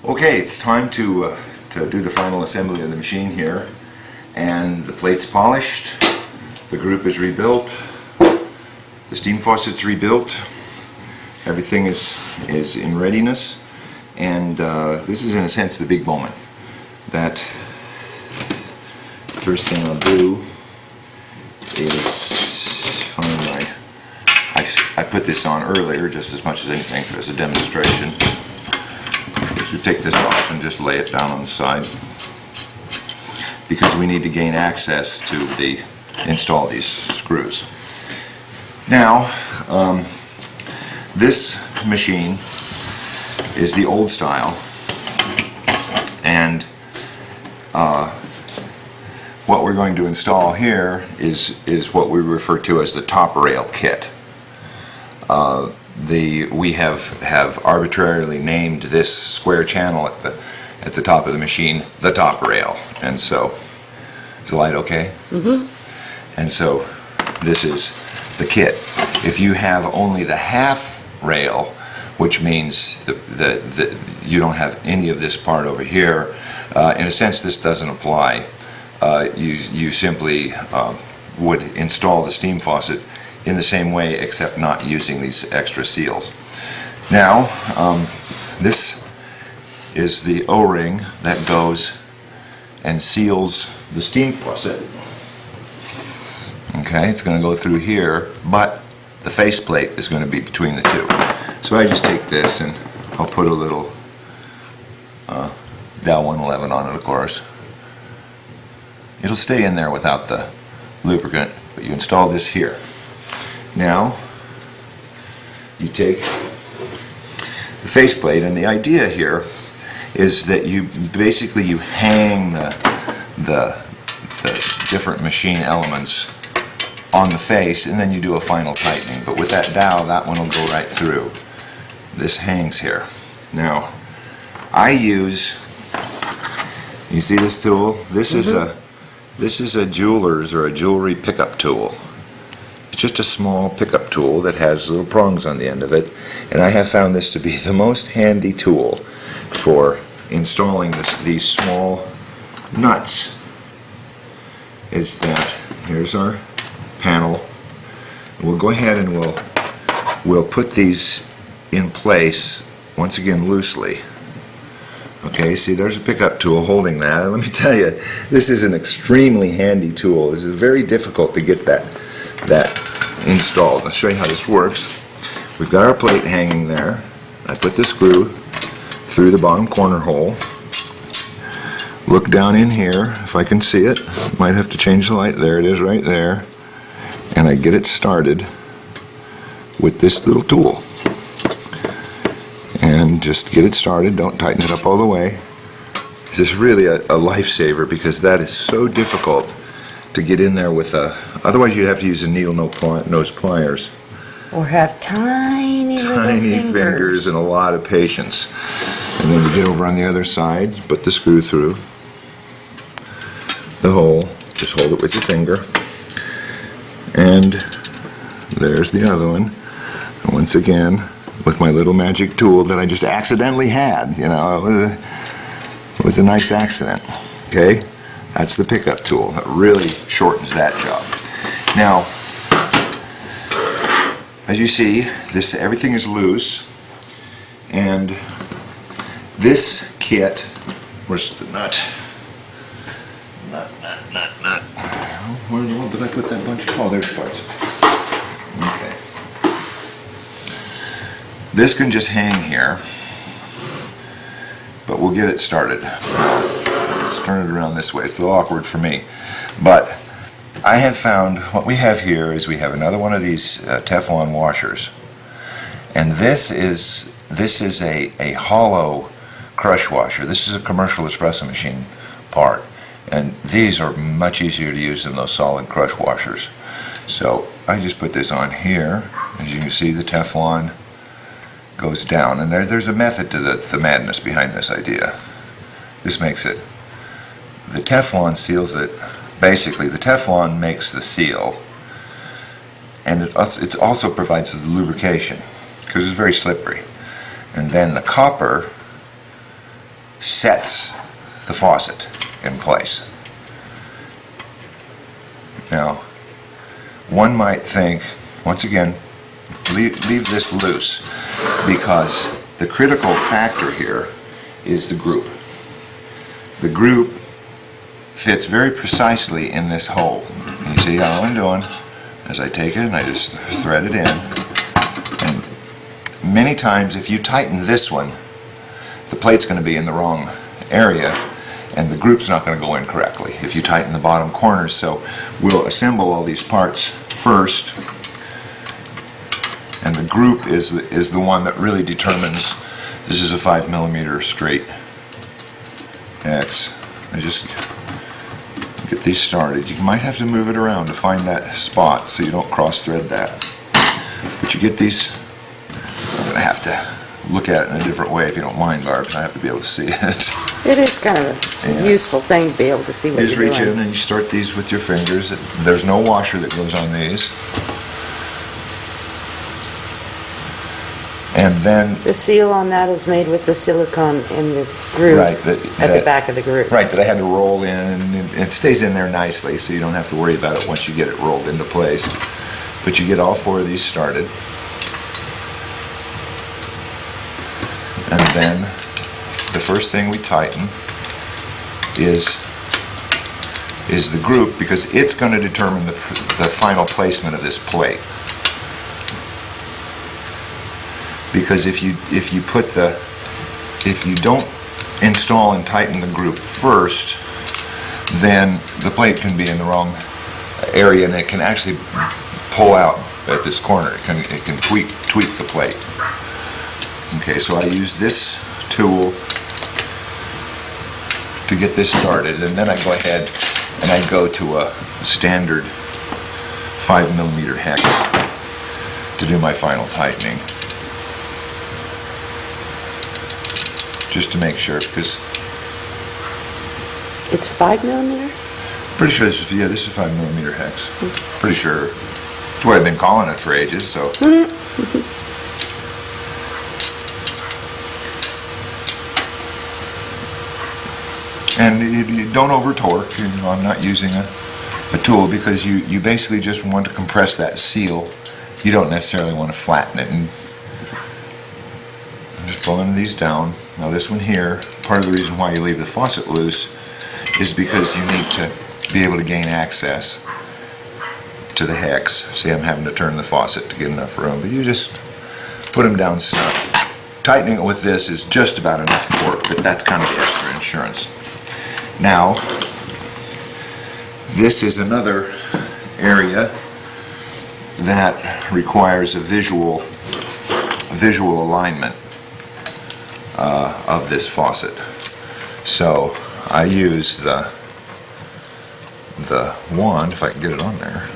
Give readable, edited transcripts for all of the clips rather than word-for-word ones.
Okay, it's time to do the final assembly of the machine here, and the plate's polished, the group is rebuilt, the steam faucet's rebuilt, everything is in readiness, and this is in a sense the big moment. That first thing I'll do is find I put this on earlier just as much as anything as a demonstration. You take this off and just lay it down on the side because we need to gain access to install these screws. Now, this machine is the old style, and what we're going to install here is what we refer to as the top rail kit. We have arbitrarily named this square channel at the top of the machine the top rail, and so is the light okay? Mm-hmm. And so this is the kit. If you have only the half rail, which means that you don't have any of this part over here, in a sense this doesn't apply. You simply would install the steam faucet in the same way, except not using these extra seals. Now, this is the O-ring that goes and seals the steam faucet. Okay, it's going to go through here, but the faceplate is going to be between the two. So I just take this and I'll put a little Dow 111 on it, of course. It'll stay in there without the lubricant, but you install this here. Now, you take the faceplate, and the idea here is that you hang the different machine elements on the face, and then you do a final tightening. But with that dowel, that one will go right through. This hangs here. Now, I use, you see this tool? This is a jeweler's or a jewelry pickup tool. It's just a small pickup tool that has little prongs on the end of it, and I have found this to be the most handy tool for installing these small nuts. Is that here's our panel. We'll go ahead and we'll put these in place once again loosely. Okay, see, there's a pickup tool holding that, and let me tell you, this is an extremely handy tool. This is very difficult to get that installed. I'll show you how this works. We've got our plate hanging there. I put the screw through the bottom corner hole. Look down in here if I can see it. Might have to change the light. There it is right there. And I get it started with this little tool. And just get it started. Don't tighten it up all the way. This is really a lifesaver because that is so difficult to get in there with otherwise you'd have to use a needle nose pliers. Or have tiny fingers and a lot of patience. And then you get over on the other side, put the screw through the hole, just hold it with your finger, and there's the other one. And once again, with my little magic tool that I just accidentally had, you know, it was a nice accident. Okay? That's the pickup tool. That really shortens that job. Now, as you see, everything is loose, and this kit, where's the nut? Nut. Where in the world did I put that bunch? Oh, there's parts. Okay. This can just hang here, but we'll get it started. Let's turn it around this way. It's a little awkward for me, but I have found what we have here is we have another one of these Teflon washers, and this is a hollow crush washer. This is a commercial espresso machine part, and these are much easier to use than those solid crush washers. So I just put this on here. As you can see, the Teflon goes down, and there's a method to the madness behind this idea. This makes it, the Teflon seals it. Basically, the Teflon makes the seal, and it also provides the lubrication because it's very slippery. And then the copper sets the faucet in place. Now, one might think, once again, leave this loose, because the critical factor here is the group. The group fits very precisely in this hole. You see how I'm doing? As I take it and I just thread it in. And many times if you tighten this one, the plate's going to be in the wrong area and the group's not going to go in correctly if you tighten the bottom corners. So we'll assemble all these parts first, and the group is the one that really determines. This is a 5mm straight X. I just get these started. You might have to move it around to find that spot so you don't cross thread that. But you get these. I'm going to have to look at it in a different way if you don't mind, Barb. I have to be able to see it. It is kind of a useful thing to be able to see what You just you're reach doing. in and you start these with your fingers. There's no washer that goes on these. And then, The seal on that is made with the silicone in the groove right, at the back of the groove. right, that I had to roll in, and it stays in there nicely, so you don't have to worry about it once you get it rolled into place. But you get all 4 of these started. And then the first thing we tighten is the group, because it's going to determine the final placement of this plate. Because if you don't install and tighten the group first, then the plate can be in the wrong area and it can actually pull out at this corner. It can tweak the plate. Okay, so I use this tool to get this started, and then I go ahead and I go to a standard 5mm hex to do my final tightening. Just to make sure, because It's 5mm? pretty sure this is a 5mm hex. Pretty sure. That's what I've been calling it for ages, so. And you don't over torque. You know, I'm not using a tool, because you basically just want to compress that seal. You don't necessarily want to flatten it. And I'm just pulling these down. Now this one here, part of the reason why you leave the faucet loose is because you need to be able to gain access to the hex. See, I'm having to turn the faucet to get enough room, but you just put them down snug. Tightening it with this is just about enough torque, but that's kind of the extra insurance. Now, this is another area that requires a visual alignment of this faucet. So I use the wand, if I can get it on there.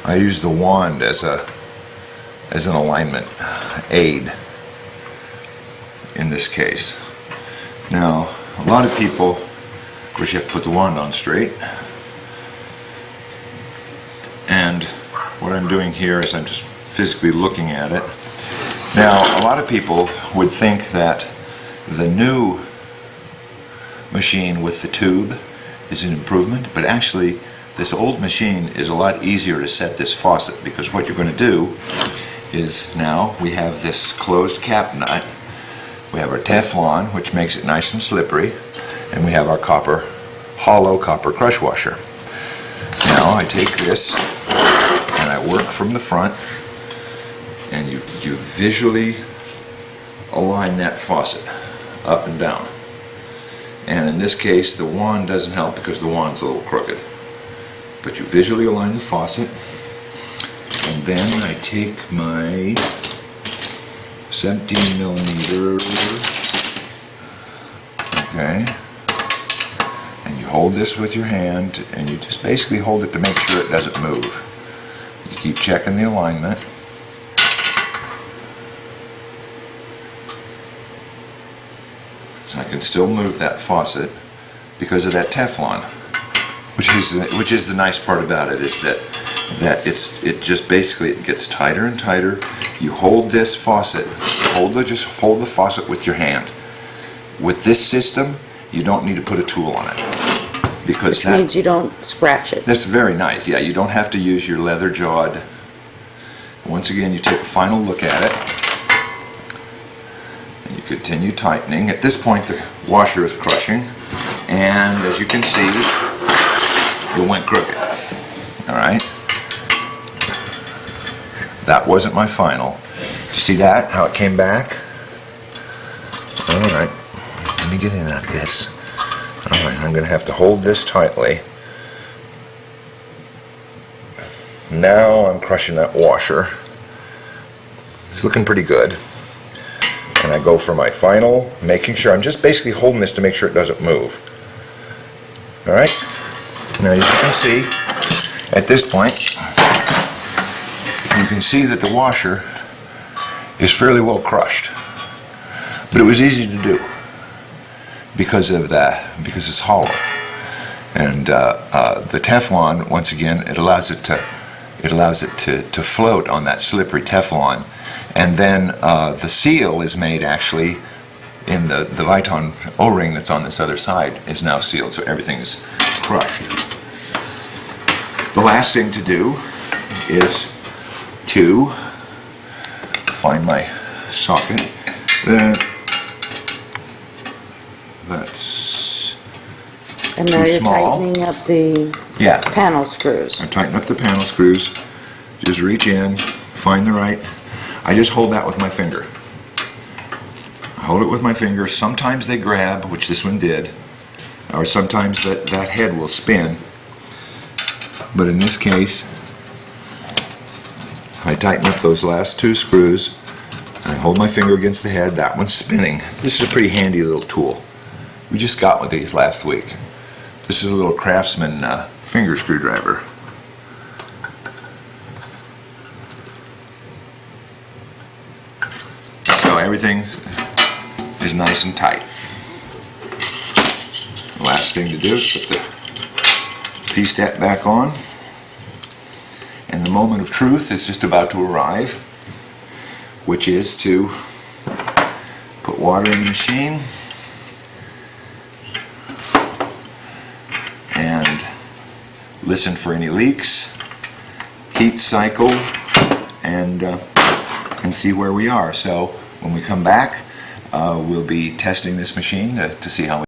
I use the wand as an alignment aid in this case. Now, a lot of people, of course, you have to put the wand on straight. And what I'm doing here is I'm just physically looking at it. Now, a lot of people would think that the new machine with the tube is an improvement, but actually this old machine is a lot easier to set this faucet, because what you're going to do is, now we have this closed cap nut, we have our Teflon, which makes it nice and slippery, and we have our hollow copper crush washer. Now I take this and I work from the front, and you visually align that faucet up and down. And in this case, the wand doesn't help because the wand's a little crooked. But you visually align the faucet, and then I take my 17mm, okay, and you hold this with your hand, and you just basically hold it to make sure it doesn't move. You keep checking the alignment. So I can still move that faucet because of that Teflon, which is the nice part about it, is that it just basically it gets tighter and tighter. You hold this faucet, just hold the faucet with your hand, With this system, you don't need to put a tool on it, because Which means you don't scratch it. that's very nice. Yeah, you don't have to use your leather jawed. Once again, you take a final look at it, and you continue tightening. At this point, the washer is crushing, and as you can see, it went crooked. All right? That wasn't my final. Did you see that? How it came back? All right. Let me get in on this. All right, I'm going to have to hold this tightly. Now I'm crushing that washer. It's looking pretty good. And I go for my final, making sure, I'm just basically holding this to make sure it doesn't move. All right? Now, as you can see, at this point, you can see that the washer is fairly well crushed. But it was easy to do because of that, because it's hollow. And the Teflon, once again, it allows it to float on that slippery Teflon. And then the seal is made actually in the Viton O-ring that's on this other side is now sealed, so everything is crushed. The last thing to do is to find my socket. That's And now too you're small. tightening up the Yeah. panel screws. I tighten up the panel screws, just reach in, find the right, I just hold that with my finger. I hold it with my finger, sometimes they grab, which this one did, or sometimes that head will spin, but in this case, I tighten up those last two screws, I hold my finger against the head, that one's spinning. This is a pretty handy little tool. We just got one of these last week. This is a little Craftsman finger screwdriver. So everything is nice and tight. The last thing to do is put the P-step back on. And the moment of truth is just about to arrive, which is to put water in the machine and listen for any leaks, heat cycle, and see where we are. So when we come back, we'll be testing this machine to see how